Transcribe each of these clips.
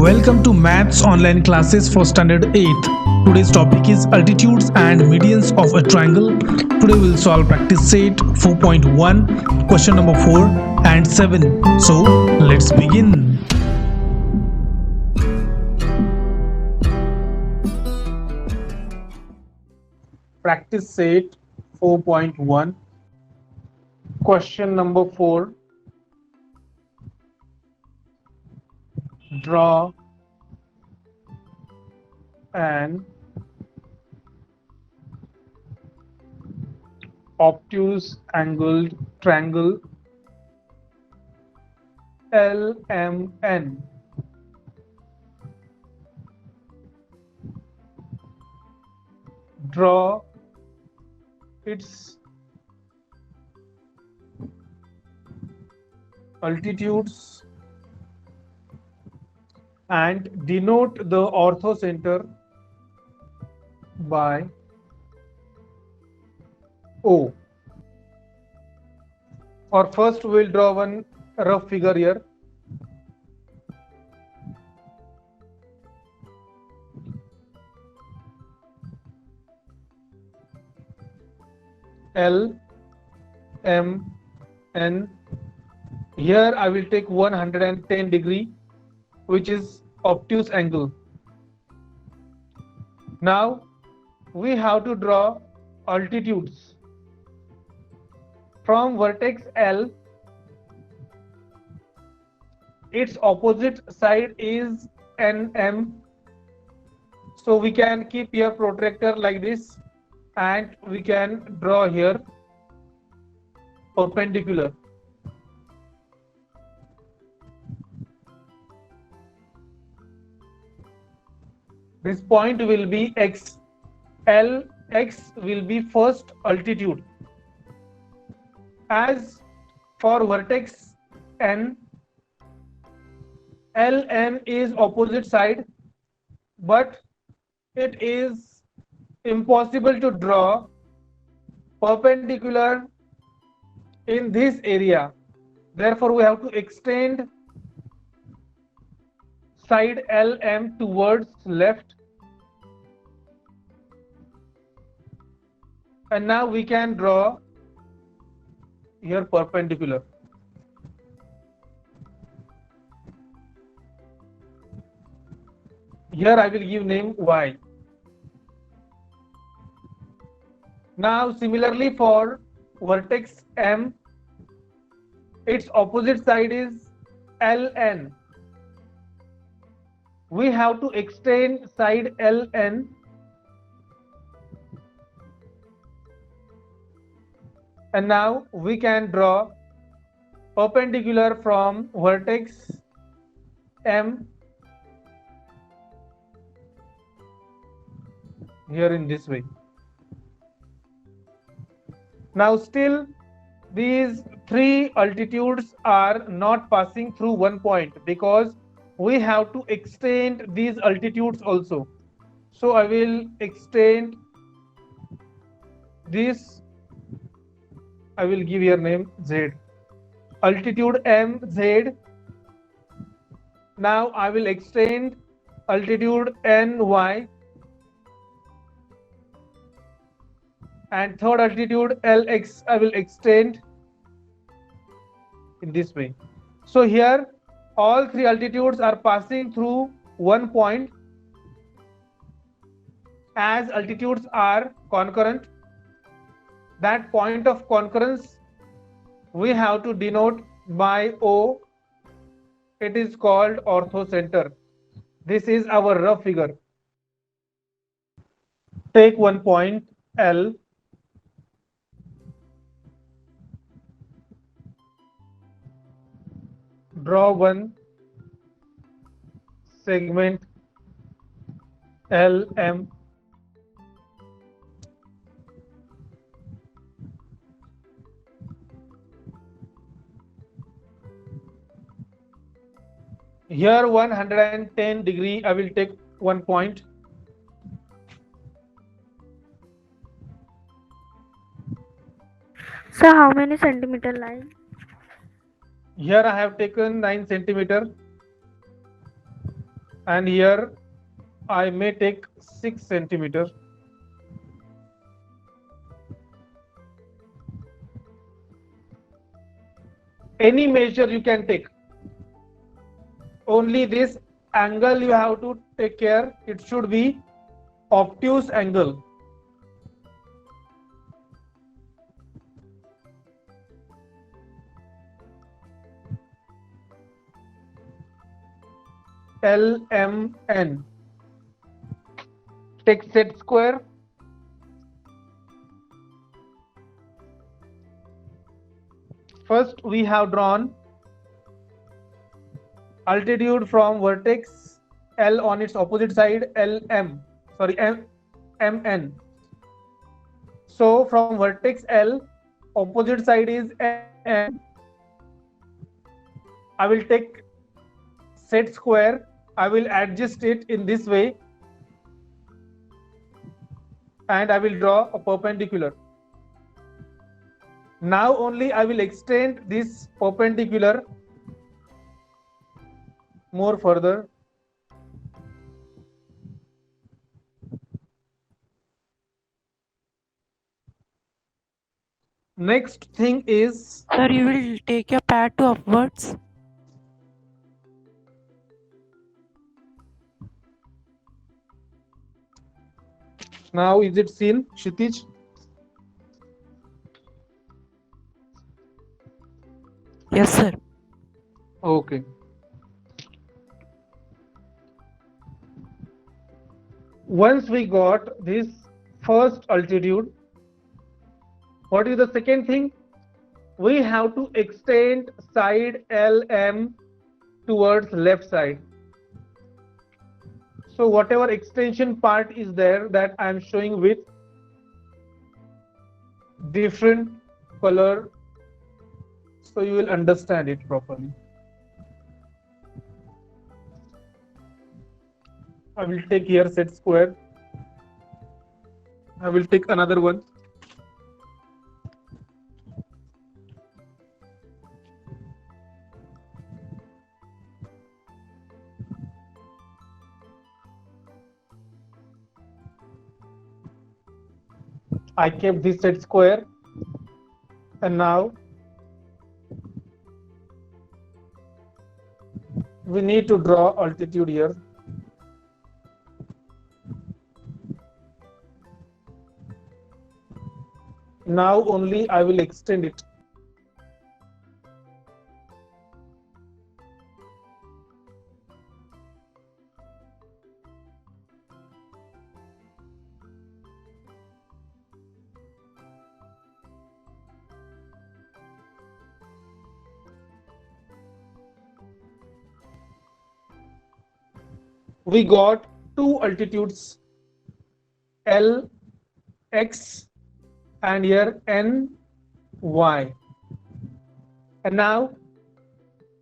Welcome to Maths online classes for Standard 8th. Today's topic is altitudes and medians of a triangle. Today we'll solve practice set 4.1, question number 4 and 7. So let's begin. Practice set 4.1, question number 4. Draw an obtuse angled triangle LMN. Draw its altitudes and denote the orthocenter by O. Or first we'll draw one rough figure here. L M N. Here I will take 110 degree, which is obtuse angle. Now we have to draw altitudes from vertex L. Its opposite side is NM, so we can keep here protractor like this and we can draw here perpendicular. This point will be X. LX will be first altitude. As for vertex N, LN is opposite side, but it is impossible to draw perpendicular in this area. Therefore, we have to extend side LM towards left, and now we can draw here perpendicular. Here I will give name Y. Now similarly for vertex M, its opposite side is LN. We have to extend side LN and now we can draw perpendicular from vertex M here in this way. Now still these three altitudes are not passing through one point because we have to extend these altitudes also. So I will extend this, I will give your name Z. Altitude MZ. Now I will extend altitude NY and third altitude LX I will extend in this way. So here all three altitudes are passing through one point. As altitudes are concurrent, that point of concurrence we have to denote by O. It is called orthocenter. This is our rough figure. Take one point L. Draw one segment LM. Here 110 degree I will take one point. So how many centimeter line? Here I have taken 9 centimeter. and here I may take 6 centimeter. Any measure you can take. Only this angle you have to take care. It should be obtuse angle. LMN. Take set square. First we have drawn altitude from vertex L on its opposite side, MN. So from vertex L, opposite side is MN. I will take set square. I will adjust it in this way, and I will draw a perpendicular. Now only I will extend this perpendicular more further. Next thing is, Sir, you will take your pad to upwards. now is it seen, Kshitij? Yes, sir. Okay. Once we got this first altitude, what is the second thing? We have to extend side LM towards left side. So whatever extension part is there, that I am showing with different color, so you will understand it properly. I will take here set square. I will take another one. I kept this set square, and now we need to draw altitude here. Now only I will extend it. We got two altitudes, L, X, and here N, Y. And now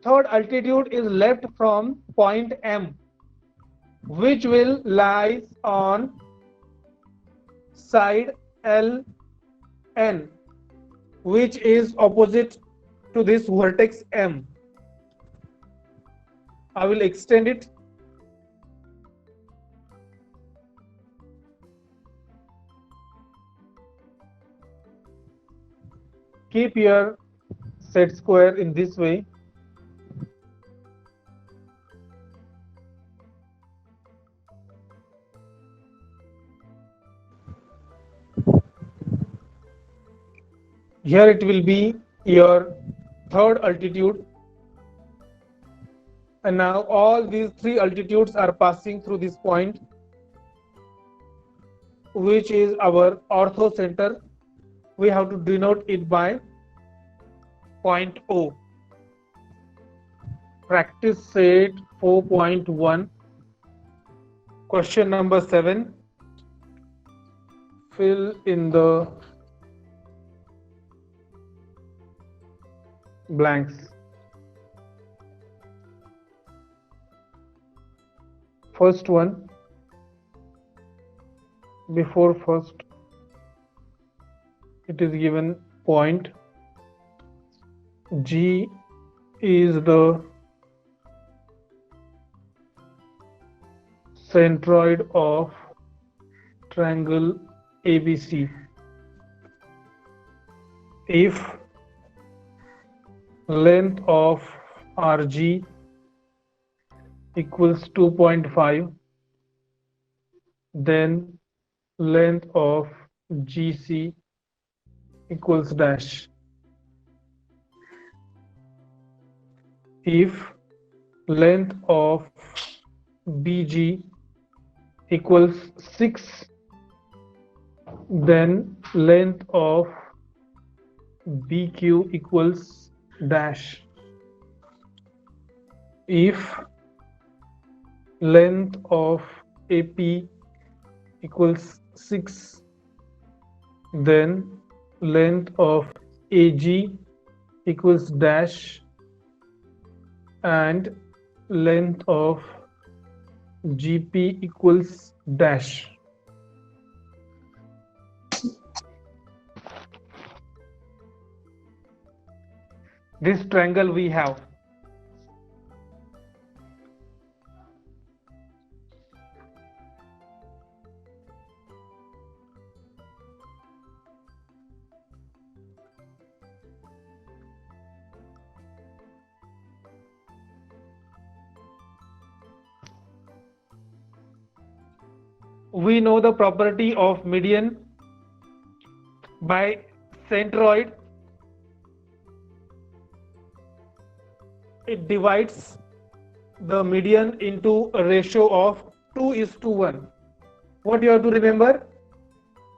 third altitude is left from point M, which will lie on side L, N, which is opposite to this vertex M. I will extend it. Keep your set square in this way. Here it will be your third altitude. And now all these three altitudes are passing through this point, which is our ortho center. We have to denote it by point O. Practice set 4.1. Question number 7. Fill in the blanks. First one, before first, it is given point. G is the centroid of triangle ABC. If length of RG equals 2.5, then length of GC equals dash. If length of BG equals 6, then length of BQ equals dash. If length of AP equals 6, then length of AG equals dash and length of GP equals dash. This triangle we have. We know the property of median by centroid. It divides the median into a ratio of 2:1. What you have to remember?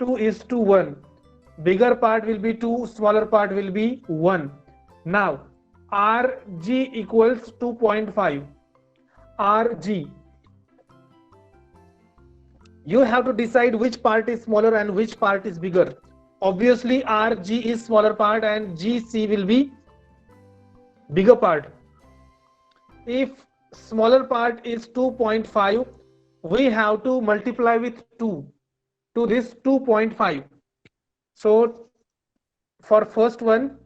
2:1. Bigger part will be 2, smaller part will be 1. Now, RG equals 2.5. RG. You have to decide which part is smaller and which part is bigger. Obviously, RG is smaller part and GC will be bigger part. If smaller part is 2.5, we have to multiply with 2 to this 2.5. So for first one,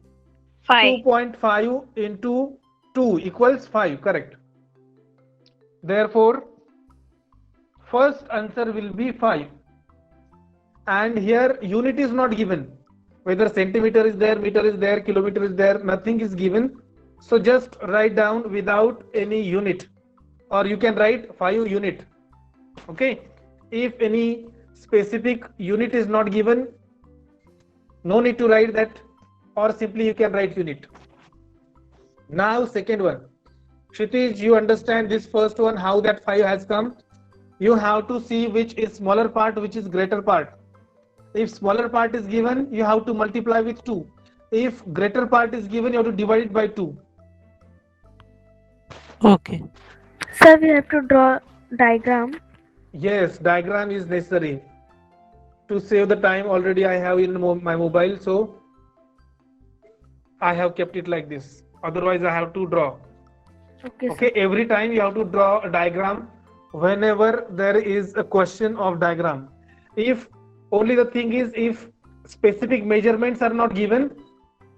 5. 2.5 into 2 equals 5, correct? Therefore, first answer will be 5. And here unit is not given. Whether centimeter is there, meter is there, kilometer is there, nothing is given. So just write down without any unit, or you can write 5 unit. Okay. If any specific unit is not given, no need to write that, or simply you can write unit. Now second one. Kshitij, you understand this first one, how that 5 has come? You have to see which is smaller part, which is greater part. If smaller part is given, you have to multiply with 2. If greater part is given, you have to divide it by 2. Okay. Sir, we have to draw diagram. Yes, diagram is necessary. To save the time, already I have in my mobile, so I have kept it like this. Otherwise, I have to draw. Okay, Okay, every time you have to draw a diagram whenever there is a question of diagram. If only the thing is, if specific measurements are not given,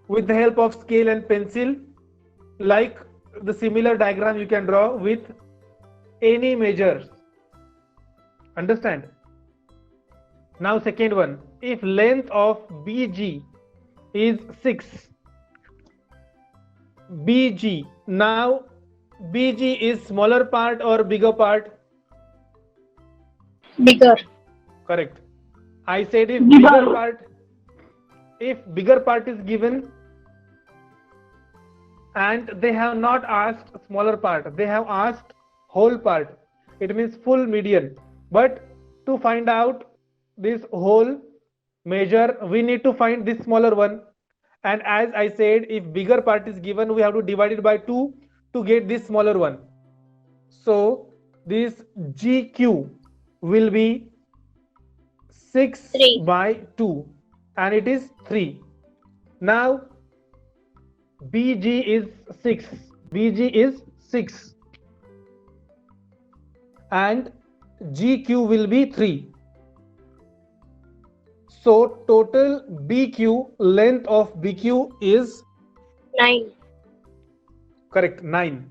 with the help of scale and pencil, like the similar diagram you can draw with any measure. Understand? Now second one, if length of BG is 6, BG, now BG is smaller part or bigger part? Bigger. Correct. I said if bigger part, if bigger part is given and they have not asked smaller part, they have asked whole part, it means full median. But to find out this whole measure, we need to find this smaller one. And as I said, if bigger part is given, we have to divide it by 2 to get this smaller one. So this GQ will be 6 3. by 2 and it is 3. Now BG is 6. BG is 6 and GQ will be 3. So total BQ, length of BQ is 9. correct, 9.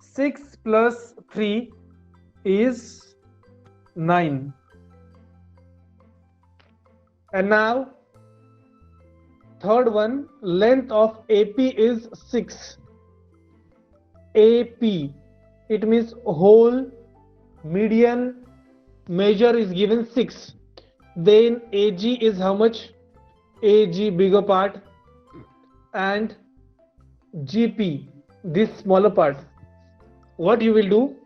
6 plus 3 is 9. And now third one, length of AP is 6. AP, it means whole, median, measure is given 6. Then AG is how much? AG bigger part, and GP this smaller part. What you will do?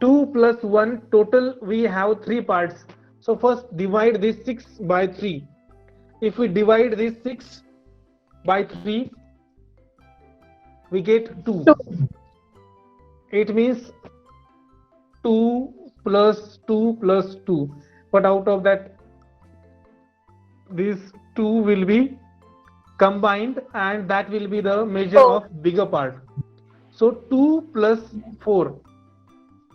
2 plus 1, total we have 3 parts. So first divide this 6 by 3. If we divide this 6 by 3, we get 2. It means 2 plus 2 plus 2. But out of that, these 2 will be combined, and that will be the measure of bigger part. So 2 plus 4.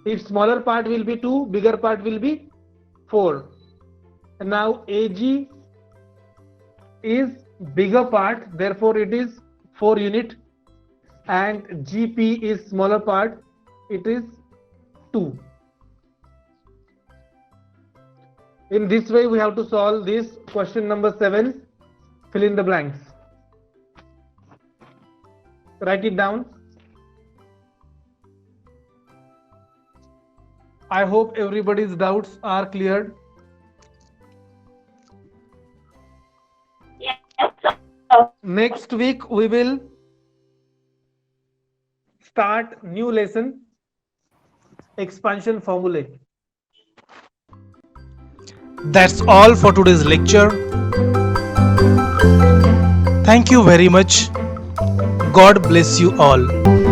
If smaller part will be 2, bigger part will be 4. And now AG is bigger part, therefore it is 4 unit, and GP is smaller part, it is 2. In this way we have to solve this question number 7. Fill in the blanks. Write it down. I hope everybody's doubts are cleared. Yes, sir. Next week we will start new lesson, expansion formulae. That's all for today's lecture. Thank you very much. God bless you all.